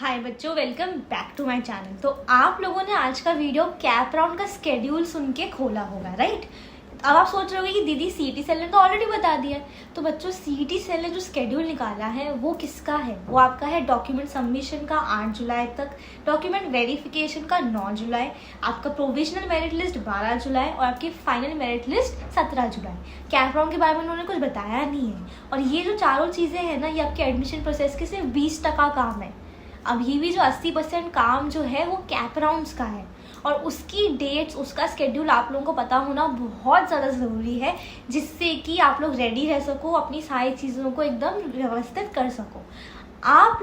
हाय बच्चों, welcome back to my channel. तो आप लोगों ने आज का वीडियो कैप राउंड का स्केड्यूल सुन के खोला होगा, राइट? अब आप सोच रहे होंगे कि दीदी सीईटी सेल ने तो ऑलरेडी बता दिया है। तो बच्चों, सीईटी सेल ने जो स्केड्यूल निकाला है वो किसका है? वो आपका है डॉक्यूमेंट सबमिशन का 8 जुलाई तक, डॉक्यूमेंट वेरिफिकेशन का 9 जुलाई, आपका प्रोविजनल मेरिट लिस्ट 12 जुलाई और आपकी फाइनल मेरिट लिस्ट 17 जुलाई। कैप राउंड के बारे में उन्होंने कुछ बताया नहीं है। और ये जो चारों चीज़ें हैं ना, ये आपके एडमिशन प्रोसेस के सिर्फ 20% काम है। अब ये भी जो 80% काम जो है वो कैप राउंड्स का है, और उसकी डेट्स, उसका स्केड्यूल आप लोगों को पता होना बहुत ज़्यादा ज़रूरी है, जिससे कि आप लोग रेडी रह सको, अपनी सारी चीज़ों को एकदम व्यवस्थित कर सको। आप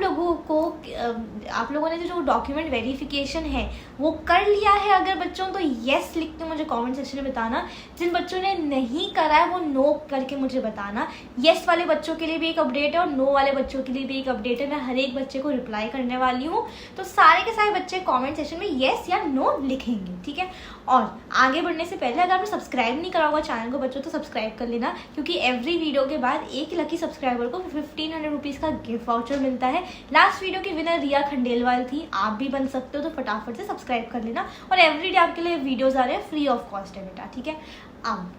लोगों ने जो डॉक्यूमेंट वेरिफिकेशन है वो कर लिया है अगर बच्चों, तो येस लिख के मुझे कमेंट सेक्शन में बताना। जिन बच्चों ने नहीं करा है वो नो करके मुझे बताना। येस वाले बच्चों के लिए भी एक अपडेट है और नो वाले बच्चों के लिए भी एक अपडेट है। मैं हर एक बच्चे को रिप्लाई करने वाली हूँ, तो सारे के सारे बच्चे कॉमेंट सेक्शन में येस या नो लिखेंगे, ठीक है? और आगे बढ़ने से पहले अगर आपने सब्सक्राइब नहीं करा होगा चैनल को बच्चों, तो सब्सक्राइब कर लेना, क्योंकि एवरी वीडियो के बाद एक लकी सब्सक्राइबर को 1500 रुपीज़ का गिफ्ट वाउचर मिलता है। लास्ट वीडियो की विनर रिया खंडेलवाल थी, आप भी बन सकते हो, तो फटाफट से सब्सक्राइब कर लेना। और एवरीडे आपके लिए वीडियोस आ रहे हैं, फ्री ऑफ कॉस्ट है बेटा, ठीक है? अब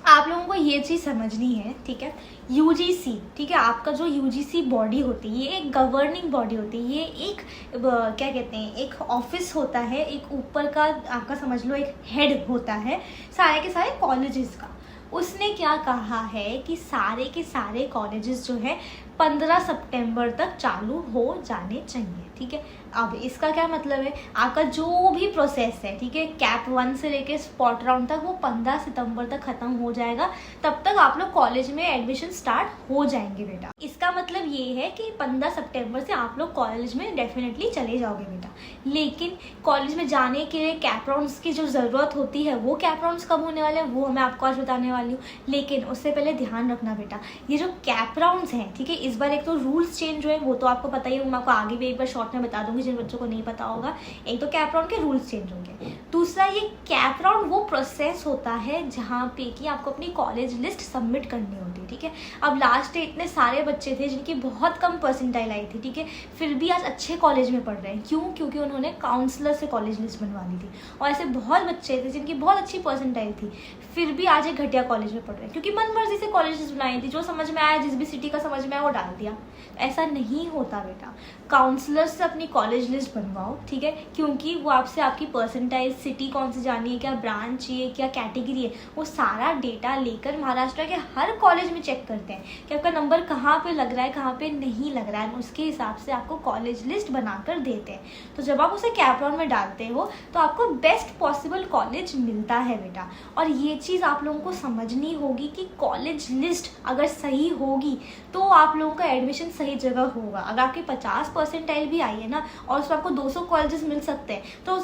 आप लोगों को ये चीज़ समझनी है, ठीक है? यूजीसी, ठीक है, आपका जो यूजीसी बॉडी होती है ये एक गवर्निंग बॉडी होती है। ये एक क्या कहते हैं, एक ऑफिस होता है, एक ऊपर का आपका समझ लो एक हेड होता है सारे के सारे कॉलेजेस का। उसने क्या कहा है कि सारे के सारे कॉलेजेस जो है 15 सितंबर तक चालू हो जाने चाहिए, ठीक है? अब इसका क्या मतलब है, आपका जो भी प्रोसेस है, ठीक है, कैप 1 से लेके स्पॉट राउंड तक, वो 15 सितंबर तक खत्म हो जाएगा। तब तक आप लोग कॉलेज में एडमिशन स्टार्ट हो जाएंगे बेटा। इसका मतलब ये है कि 15 सितंबर से आप लोग कॉलेज में डेफिनेटली चले जाओगे बेटा। लेकिन कॉलेज में जाने के लिए कैप राउंड्स की जो ज़रूरत होती है, वो कैप राउंड्स कब होने वाले हैं वो मैं आपको आज बताने वाली हूँ। लेकिन उससे पहले ध्यान रखना बेटा, ये जो कैप राउंड्स हैं, ठीक है, इस बार एक तो रूल्स चेंज हुए, वो तो आपको पता ही है, मैं आपको आगे भी एक बार शॉर्ट में बता दूंगी जिन बच्चों को नहीं पता होगा। एक तो कैप राउंड के रूल्स चेंज होंगे, दूसरा ये कैप राउंड वो प्रोसेस होता है जहाँ पे कि आपको अपनी कॉलेज लिस्ट सबमिट करनी होती है, ठीक है? अब लास्ट डे इतने सारे बच्चे थे जिनकी बहुत कम परसेंटाइल आई थी, ठीक है, फिर भी आज अच्छे कॉलेज में पढ़ रहे हैं। क्यों? क्योंकि उन्होंने काउंसलर से कॉलेज लिस्ट बनवा ली थी। और ऐसे बहुत बच्चे थे जिनकी बहुत अच्छी परसेंटाइल थी, फिर भी आज एक घटिया कॉलेज में पढ़ रहे हैं, क्योंकि मन मर्जी से कॉलेज लिस्ट बनाई थी, जो समझ में आया, जिस भी सिटी का समझ में आया वो डाल दिया। ऐसा नहीं होता बेटा, काउंसलर से अपनी कॉलेज लिस्ट बनवाओ, ठीक है? क्योंकि वो आपसे आपकी परसेंटाइल, सिटी कौन सी जानी है, क्या ब्रांच चाहिए, क्या कैटेगरी है, वो सारा डेटा लेकर महाराष्ट्र के हर कॉलेज में चेक करते हैं कि आपका नंबर कहाँ पे लग रहा है, कहाँ पे नहीं लग रहा है। उसके हिसाब से आपको कॉलेज लिस्ट बनाकर देते हैं। तो जब आप उसे कैप राउंड में डालते हो तो आपको बेस्ट पॉसिबल कॉलेज मिलता है बेटा। और ये चीज़ आप लोगों को समझनी होगी कि कॉलेज लिस्ट अगर सही होगी तो आप लोगों का एडमिशन सही जगह होगा। अगर आपकी 50 परसेंटाइल भी आई है ना, और उसमें आपको 200 कॉलेजेस मिल सकते हैं, तो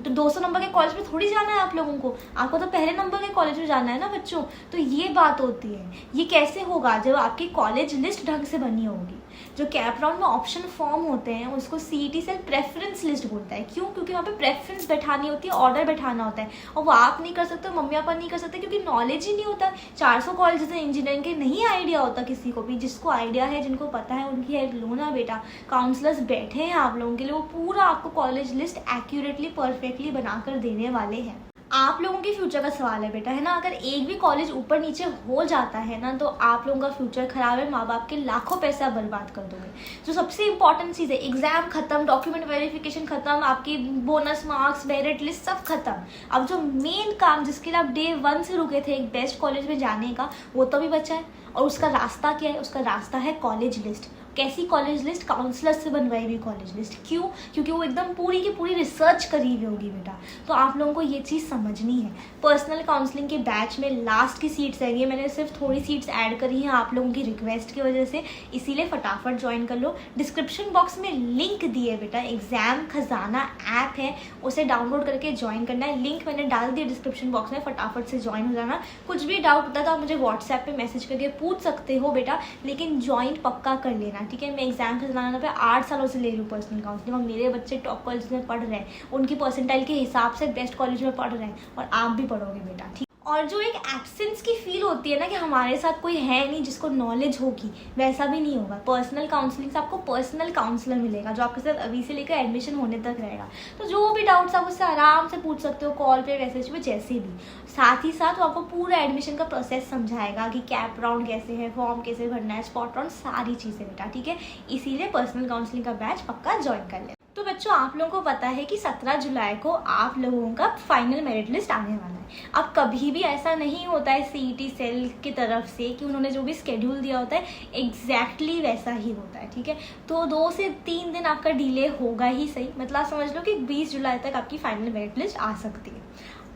200 नंबर के कॉलेज में थोड़ी जाना है आप लोगों को, आपको तो पहले नंबर के कॉलेज में जाना है ना बच्चों। तो ये बात होती है। ये कैसे होगा? जब आपकी कॉलेज लिस्ट ढंग से बनी होगी। जो कैप राउंड में ऑप्शन फॉर्म होते हैं उसको सीईटी सेल प्रेफरेंस लिस्ट बोलता है। क्यों? क्योंकि वहाँ पे प्रेफरेंस बैठानी होती है, ऑर्डर बैठाना होता है, और वो आप नहीं कर सकते, मम्मी पापा नहीं कर सकते, क्योंकि नॉलेज ही नहीं होता। 400 कॉलेजेस हैं इंजीनियरिंग के, नहीं आइडिया होता किसी को भी। जिसको आइडिया है, जिनको पता है, उनकी हेल्प लो ना बेटा। काउंसलर्स बैठे हैं आप लोगों के लिए, वो पूरा आपको कॉलेज लिस्ट एक्यूरेटली, परफेक्टली बनाकर देने वाले हैं। आप लोगों के फ्यूचर का सवाल है बेटा, है ना? अगर एक भी कॉलेज ऊपर नीचे हो जाता है ना, तो आप लोगों का फ्यूचर खराब है, माँ बाप के लाखों पैसा बर्बाद कर दोगे। जो सबसे इंपॉर्टेंट चीज़ है, एग्जाम खत्म, डॉक्यूमेंट वेरिफिकेशन खत्म, आपकी बोनस मार्क्स, मेरिट लिस्ट सब खत्म। अब जो मेन काम जिसके लिए आप डे 1 से रुके थे एक बेस्ट कॉलेज में जाने का, वो तो भी बचा है। और उसका रास्ता क्या है? उसका रास्ता है कॉलेज लिस्ट। कैसी कॉलेज लिस्ट? काउंसलर से बनवाई हुई कॉलेज लिस्ट। क्यों? क्योंकि वो एकदम पूरी की पूरी रिसर्च करी हुई होगी बेटा। तो आप लोगों को ये चीज़ समझनी है। पर्सनल काउंसलिंग के बैच में लास्ट की सीट्स आएंगी, मैंने सिर्फ थोड़ी सीट्स ऐड करी हैं आप लोगों की रिक्वेस्ट की वजह से, इसीलिए फटाफट ज्वाइन कर लो। डिस्क्रिप्शन बॉक्स में लिंक दिए बेटा, एग्जाम खजाना ऐप है, उसे डाउनलोड करके ज्वाइन करना है। लिंक मैंने डाल दिया डिस्क्रिप्शन बॉक्स में, फटाफट से ज्वाइन हो जाना। कुछ भी डाउट होता है तो आप मुझे व्हाट्सएप पे मैसेज करके पूछ सकते हो बेटा, लेकिन ज्वाइन पक्का कर लेना, ठीक है? मैं एग्जाम खजाना पे 8 सालों से ले रही हूँ पर्सनल काउंसलिंग, और मेरे बच्चे टॉप कॉलेज में पढ़ रहे हैं, उनकी परसेंटाइल के हिसाब से बेस्ट कॉलेज में पढ़ रहे हैं, और आप भी पढ़ोगे बेटा, ठीक? और जो एक एब्सेंस की फील होती है ना कि हमारे साथ कोई है नहीं जिसको नॉलेज होगी, वैसा भी नहीं होगा। पर्सनल काउंसलिंग से आपको पर्सनल काउंसलर मिलेगा जो आपके साथ अभी से लेकर एडमिशन होने तक रहेगा। तो जो भी डाउट्स आप उससे आराम से पूछ सकते हो, कॉल पे, मैसेज पे, जैसे भी। साथ ही साथ वो आपको पूरा एडमिशन का प्रोसेस समझाएगा कि कैप राउंड कैसे है, फॉर्म कैसे भरना है, स्पॉट राउंड, सारी चीज़ें बेटा, ठीक है। इसीलिए पर्सनल काउंसलिंग का बैच पक्का ज्वाइन कर ले। तो बच्चों, आप लोगों को पता है कि 17 जुलाई को आप लोगों का फाइनल मेरिट लिस्ट आने वाला है। अब कभी भी ऐसा नहीं होता है सीईटी सेल की तरफ से कि उन्होंने जो भी स्केड्यूल दिया होता है एग्जैक्टली वैसा ही होता है, ठीक है। तो 2 से 3 दिन आपका डिले होगा ही सही, मतलब समझ लो कि 20 जुलाई तक आपकी फाइनल मेरिट लिस्ट आ सकती है।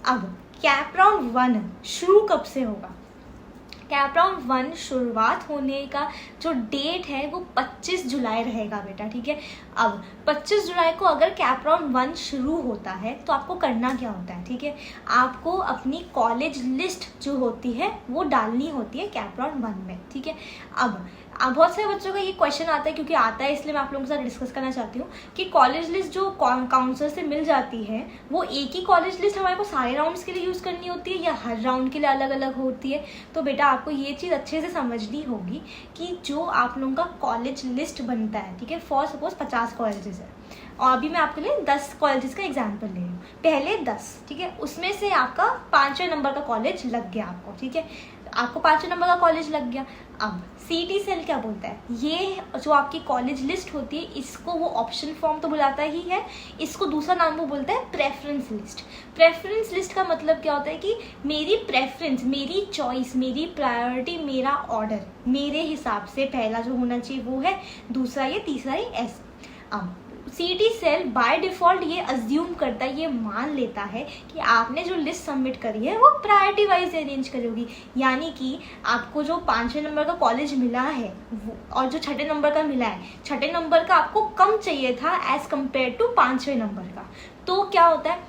अब कैप राउंड 1 शुरू कब से होगा? कैप राउंड 1 शुरुआत होने का जो डेट है वो 25 जुलाई रहेगा बेटा, ठीक है। अब 25 जुलाई को अगर कैप राउंड 1 शुरू होता है तो आपको करना क्या होता है, ठीक है। आपको अपनी कॉलेज लिस्ट जो होती है वो डालनी होती है कैप राउंड 1 में, ठीक है। अब बहुत सारे बच्चों का ये क्वेश्चन आता है, क्योंकि आता है इसलिए मैं आप लोगों के साथ डिस्कस करना चाहती हूँ कि कॉलेज लिस्ट जो काउंसलर से मिल जाती है वो एक ही कॉलेज लिस्ट हमारे को सारे राउंड्स के लिए यूज़ करनी होती है या हर राउंड के लिए अलग अलग होती है? तो बेटा आपको ये चीज़ अच्छे से समझनी होगी कि जो आप लोगों का कॉलेज लिस्ट बनता है, ठीक है, फॉर सपोज 50 कॉलेजेस है और अभी मैं आपके लिए 10 कॉलेजेस का एग्जाम्पल ले रही हूँ। पहले 10, ठीक है, उसमें से आपका 5वें नंबर का कॉलेज लग गया आपको, ठीक है, आपको 5वें नंबर का कॉलेज लग गया। अब सीईटी सेल क्या बोलता है, ये जो आपकी कॉलेज लिस्ट होती है इसको वो ऑप्शन फॉर्म तो बुलाता ही है, इसको दूसरा नाम वो बोलता है प्रेफरेंस लिस्ट। प्रेफरेंस लिस्ट का मतलब क्या होता है कि मेरी प्रेफरेंस, मेरी चॉइस, मेरी प्रायोरिटी, मेरा ऑर्डर, मेरे हिसाब से पहला जो होना चाहिए वो है, दूसरा ये, तीसरा ये, ऐसा। अब सीईटी सेल बाय डिफॉल्ट ये अज्यूम करता है, ये मान लेता है कि आपने जो लिस्ट सबमिट करी है वो प्रायोरिटी वाइज अरेंज करी होगी, यानी कि आपको जो 5वें नंबर का कॉलेज मिला है और जो 6ठे नंबर का मिला है, 6ठे नंबर का आपको कम चाहिए था एज कम्पेयर टू 5वें नंबर का। तो क्या होता है,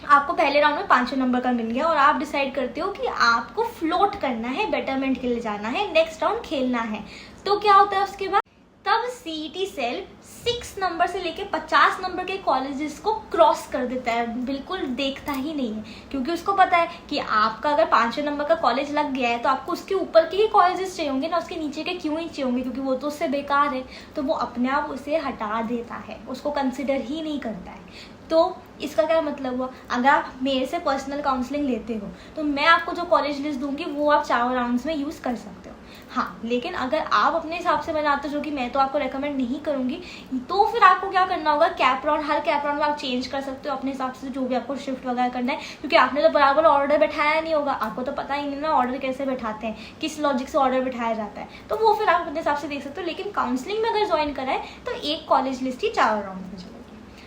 आपको पहले राउंड में 5वें नंबर का मिल गया और आप डिसाइड करते हो कि आपको फ्लोट करना है, बेटरमेंट के लिए जाना है, नेक्स्ट राउंड खेलना है। तो क्या होता है उसके बाद, तब सीईटी सेल 6 नंबर से लेके 50 नंबर के कॉलेजेस को क्रॉस कर देता है, बिल्कुल देखता ही नहीं है, क्योंकि उसको पता है कि आपका अगर 5वें नंबर का कॉलेज लग गया है तो आपको उसके ऊपर के ही कॉलेजेस चाहिए होंगे ना, उसके नीचे के क्यों ही चाहिए होंगे, क्योंकि वो तो उससे बेकार है। तो वो अपने आप उसे हटा देता है, उसको कंसिडर ही नहीं करता है। तो इसका क्या मतलब हुआ, अगर आप मेरे से पर्सनल काउंसलिंग लेते हो तो मैं आपको जो कॉलेज लिस्ट दूंगी वो आप 4 राउंड्स में यूज़ कर सकते हो। हाँ, लेकिन अगर आप अपने हिसाब से बनाते हो, जो कि मैं तो आपको रेकमेंड नहीं करूँगी, तो फिर आपको क्या करना होगा, कैप राउंड, हर कैप राउंड में आप चेंज कर सकते हो अपने हिसाब से जो भी आपको शिफ्ट वगैरह करना है, क्योंकि आपने तो बराबर ऑर्डर बैठाया नहीं होगा, आपको तो पता ही नहीं ना ऑर्डर कैसे बैठाते हैं, किस लॉजिक से ऑर्डर बैठाया जाता है। तो वो फिर आप अपने हिसाब से देख सकते हो। लेकिन काउंसलिंग में अगर ज्वाइन करा है तो एक कॉलेज लिस्ट ही 4 राउंड में चलेगी।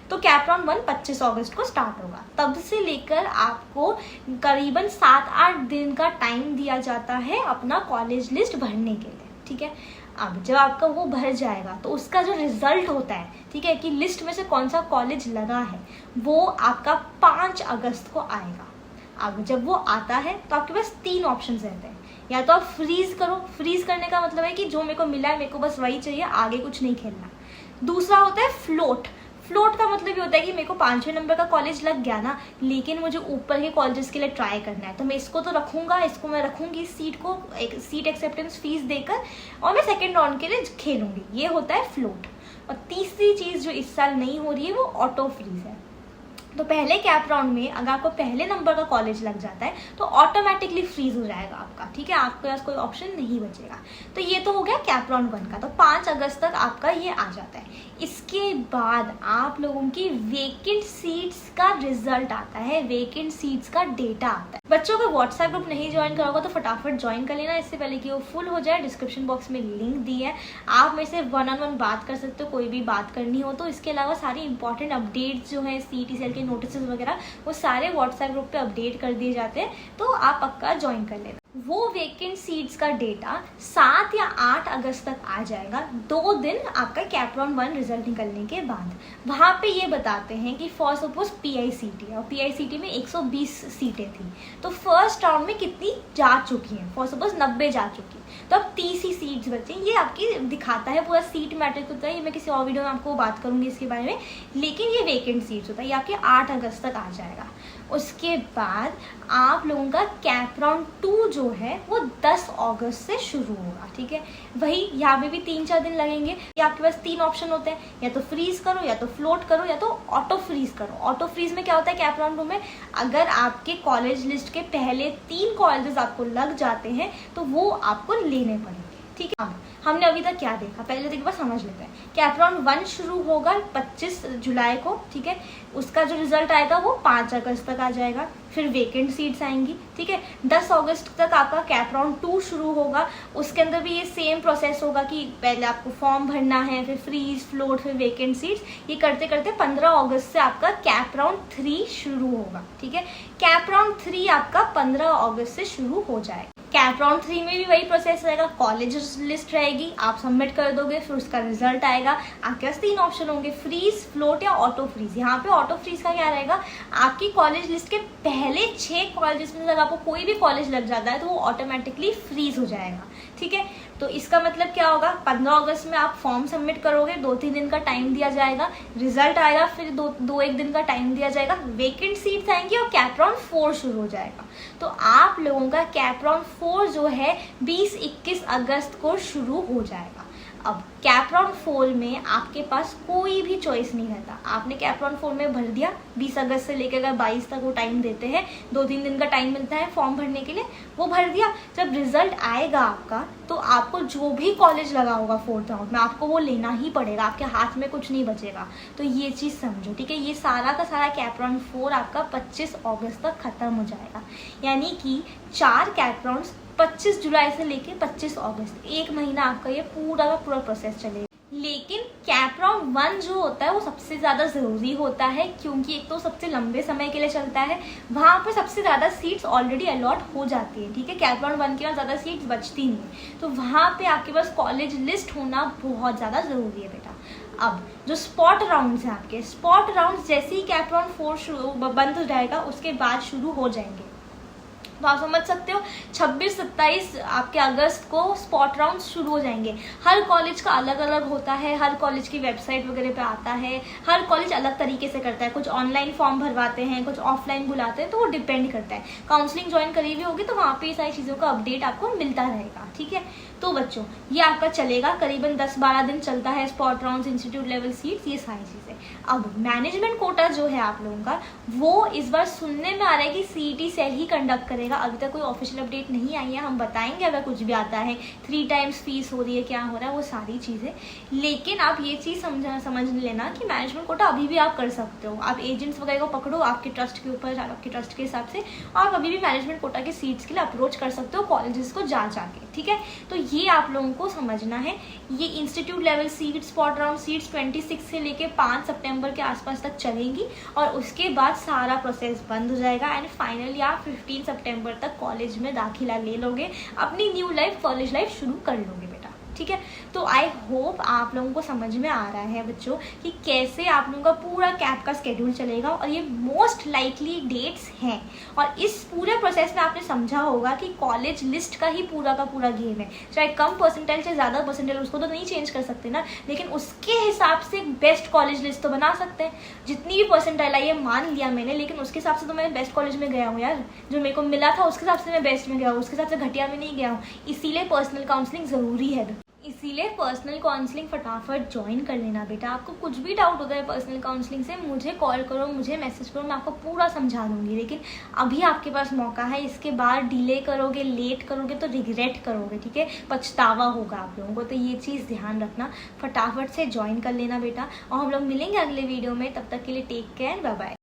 तो कैप राउंड 1 25 अगस्त को स्टार्ट होगा, तब से लेकर आपको करीबन 7-8 दिन का टाइम दिया जाता है अपना कॉलेज लिस्ट भरने के लिए, ठीक है। अब जब आपका वो भर जाएगा तो उसका जो रिजल्ट होता है, ठीक है, कि लिस्ट में से कौन सा कॉलेज लगा है, वो आपका 5 अगस्त को आएगा। अब जब वो आता है तो आपके पास 3 ऑप्शन रहते हैं, या तो आप फ्रीज करो, फ्रीज करने का मतलब है कि जो मेरे को मिला है मेरे को बस वही चाहिए, आगे कुछ नहीं खेलना। दूसरा होता है फ्लोट। फ्लोट का मतलब ये होता है कि मेरे को 5वें नंबर का कॉलेज लग गया ना, लेकिन मुझे ऊपर के कॉलेजेस के लिए ट्राई करना है, तो मैं इसको तो रखूंगा, इसको मैं रखूंगी सीट को, एक सीट एक्सेप्टेंस फीस देकर, और मैं सेकेंड राउंड के लिए खेलूंगी। ये होता है फ्लोट। और तीसरी चीज़ जो इस साल नहीं हो रही है वो ऑटो फ्रीज है। तो पहले कैप राउंड में अगर आपको पहले नंबर का कॉलेज लग जाता है तो ऑटोमेटिकली फ्रीज हो जाएगा आपका, ठीक है, आपके पास कोई ऑप्शन नहीं बचेगा। तो ये तो हो गया कैप राउंड 1 का। तो 5 अगस्त तक आपका ये आ जाता है। इसके बाद आप लोगों की वेकेंट सीट्स का रिजल्ट आता है, वेकेंट सीट्स का डेटा आता है। बच्चों को व्हाट्सएप ग्रुप नहीं ज्वाइन करा होगा तो फटाफट ज्वाइन कर लेना, इससे पहले कि वो फुल हो जाए। डिस्क्रिप्शन बॉक्स में लिंक दी है, आप मेरे से 1-on-1 बात कर सकते हो, कोई भी बात करनी हो तो। इसके अलावा सारी इंपॉर्टेंट अपडेट्स जो है सीईटी सेल के नोटिस वगैरह वो सारे व्हाट्सएप ग्रुप पे अपडेट कर दिए जाते हैं, तो आप पक्का ज्वाइन कर लेना। वो वेकेंट सीट्स का डेटा 7 या 8 अगस्त तक आ जाएगा, 2 दिन आपका कैप राउंड 1 रिजल्ट निकलने के बाद। वहाँ पे ये बताते हैं कि फॉर सपोज पीआईसीटी, और पीआईसीटी में 120 सीटें थी, तो फर्स्ट राउंड में कितनी जा चुकी हैं, फॉर सपोज 90 जा चुकी, तो अब 30 ही सीट्स बचे। ये आपकी दिखाता है पूरा सीट मैट्रिक्स होता है, ये मैं किसी और वीडियो में आपको बात करूंगी इसके बारे में, लेकिन ये वेकेंट सीट्स होता है, ये आपके 8 अगस्त तक आ जाएगा। उसके बाद आप लोगों का कैप राउंड 2 जो है वो 10 अगस्त से शुरू होगा, ठीक है। वही यहाँ पे भी 3-4 दिन लगेंगे। ये आपके पास 3 ऑप्शन होते हैं, या तो फ्रीज करो, या तो फ्लोट करो, या तो ऑटो फ्रीज करो। ऑटो फ्रीज में क्या होता है कैप राउंड 2 में, अगर आपके कॉलेज लिस्ट के पहले 3 कॉलेजेस आपको लग जाते हैं तो वो आपको लेने पड़ेंगे, ठीक है। हमने अभी तक क्या देखा, पहले देखिए बस समझ लेते हैं। कैप राउंड 1 शुरू होगा 25 जुलाई को, ठीक है। उसका जो रिजल्ट आएगा वो 5 अगस्त तक आ जाएगा। फिर वेकेंट सीट्स आएंगी, ठीक है। 10 अगस्त तक आपका कैप राउंड 2 शुरू होगा। उसके अंदर भी ये सेम प्रोसेस होगा कि पहले आपको फॉर्म भरना है, फिर फ्रीज, फ्लोट, फिर वेकेंट सीट्स। ये करते करते 15 अगस्त से आपका कैप राउंड 3 शुरू होगा, ठीक है। कैप राउंड 3 आपका 15 अगस्त से शुरू हो जाएगा। कैप राउंड 3 में भी वही प्रोसेस रहेगा, कॉलेज लिस्ट रहेगी, आप सबमिट कर दोगे, फिर उसका रिजल्ट आएगा। आपके पास 3 ऑप्शन होंगे, फ्रीज, फ्लोट या ऑटो फ्रीज। यहाँ पे ऑटो फ्रीज का क्या रहेगा, आपकी कॉलेज लिस्ट के पहले 6 कॉलेजेस में अगर आपको कोई भी कॉलेज लग जाता है तो वो ऑटोमेटिकली फ्रीज हो जाएगा, ठीक है। तो इसका मतलब क्या होगा, 15 अगस्त में आप फॉर्म सबमिट करोगे, 2-3 दिन का टाइम दिया जाएगा, रिजल्ट आएगा, फिर 2-1 दिन का टाइम दिया जाएगा, वेकेंट सीट्स आएंगी और कैप राउंड 4 शुरू हो जाएगा। तो आप लोगों का कैप राउंड 4 जो है 20-21 अगस्त को शुरू हो जाएगा। अब कैप राउंड 4 में आपके पास कोई भी चॉइस नहीं रहता। आपने कैप राउंड 4 में भर दिया, 20 अगस्त से लेकर 22 तक वो टाइम देते हैं, 2-3 दिन का टाइम मिलता है फॉर्म भरने के लिए, वो भर दिया। जब रिजल्ट आएगा आपका तो आपको जो भी कॉलेज लगा होगा 4th राउंड में आपको वो लेना ही पड़ेगा, आपके हाथ में कुछ नहीं बचेगा। तो ये चीज़ समझो, ठीक है। ये सारा का सारा कैप राउंड 4 आपका 25 अगस्त तक खत्म हो जाएगा, यानी कि 4 कैप राउंड्स 25 जुलाई से लेके 25 अगस्त, 1 महीना आपका ये पूरा का पूरा प्रोसेस चलेगा। लेकिन कैप राउंड 1 जो होता है वो सबसे ज़्यादा ज़रूरी होता है, क्योंकि एक तो सबसे लंबे समय के लिए चलता है, वहाँ पे सबसे ज़्यादा सीट्स ऑलरेडी अलॉट हो जाती है, ठीक है। कैप राउंड 1 के बाद ज़्यादा सीट्स बचती नहीं, तो वहाँ पे आपके पास कॉलेज लिस्ट होना बहुत ज़्यादा ज़रूरी है बेटा। अब जो स्पॉट राउंड्स हैं आपके, स्पॉट राउंड्स जैसे ही कैप राउंड 4 बंद हो जाएगा उसके बाद शुरू हो जाएंगे। तो आप समझ सकते हो 26-27 आपके अगस्त को स्पॉट राउंड शुरू हो जाएंगे। हर कॉलेज का अलग अलग होता है, हर कॉलेज की वेबसाइट वगैरह पे आता है, हर कॉलेज अलग तरीके से करता है। कुछ ऑनलाइन फॉर्म भरवाते हैं, कुछ ऑफलाइन बुलाते हैं, तो वो डिपेंड करता है। काउंसलिंग ज्वाइन करी हुई होगी तो वहाँ पे ये सारी चीज़ों का अपडेट आपको मिलता रहेगा, ठीक है। तो बच्चों ये आपका चलेगा, करीबन 10-12 दिन चलता है, spot round, institute level seats, ये सारी चीज़ें। अब मैनेजमेंट कोटा जो है आप लोगों का, वो इस बार सुनने में आ रहा है कि CET सेल ही कंडक्ट करेगा। अभी तक कोई ऑफिशियल अपडेट नहीं आई है, हम बताएंगे अगर कुछ भी आता है। 3 टाइम्स फीस हो रही है, क्या हो रहा है, वो सारी चीज़ें। लेकिन आप ये चीज़ समझ लेना कि मैनेजमेंट कोटा अभी भी आप कर सकते हो। आप एजेंट्स वगैरह को पकड़ो, आपके ट्रस्ट के ऊपर, आपके ट्रस्ट के हिसाब से आप अभी भी मैनेजमेंट कोटा के सीट्स के लिए अप्रोच कर सकते हो कॉलेजेस को जा के, ठीक है। तो ये आप लोगों को समझना है। ये institute level seat, spot round seats 26 से लेके 5 सितंबर के आसपास तक चलेंगी और उसके बाद सारा प्रोसेस बंद हो जाएगा एंड फाइनली आप 15 सितंबर तक कॉलेज में दाखिला ले लोगे, अपनी न्यू लाइफ, कॉलेज लाइफ शुरू कर लोगे बेटा, ठीक है। तो आई होप आप लोगों को समझ में आ रहा है बच्चों कि कैसे आप लोगों का पूरा कैप का स्केड्यूल चलेगा और ये मोस्ट लाइकली डेट्स हैं। और इस पूरे प्रोसेस में आपने समझा होगा कि कॉलेज लिस्ट का ही पूरा का पूरा गेम है। चाहे कम परसेंटाइल चाहे ज़्यादा परसेंटाइल, उसको तो नहीं चेंज कर सकते ना, लेकिन उसके हिसाब से बेस्ट कॉलेज लिस्ट तो बना सकते हैं। जितनी भी परसेंटाइल आई है मान लिया मैंने, लेकिन उसके हिसाब से तो मैं बेस्ट कॉलेज में गया हूँ यार, जो मेरे को मिला था उसके हिसाब से मैं बेस्ट में गया हूँ, उसके हिसाब से घटिया में नहीं गया हूँ। इसीलिए पर्सनल काउंसलिंग ज़रूरी है, इसीलिए पर्सनल काउंसलिंग फटाफट ज्वाइन कर लेना बेटा। आपको कुछ भी डाउट होता है पर्सनल काउंसलिंग से, मुझे कॉल करो, मुझे मैसेज करो, मैं आपको पूरा समझा दूंगी। लेकिन अभी आपके पास मौका है, इसके बाद डिले करोगे, लेट करोगे तो रिग्रेट करोगे, ठीक है, पछतावा होगा आप लोगों को। तो ये चीज़ ध्यान रखना, फटाफट से ज्वाइन कर लेना बेटा। और हम लोग मिलेंगे अगले वीडियो में, तब तक के लिए टेक केयर, बाय बाय।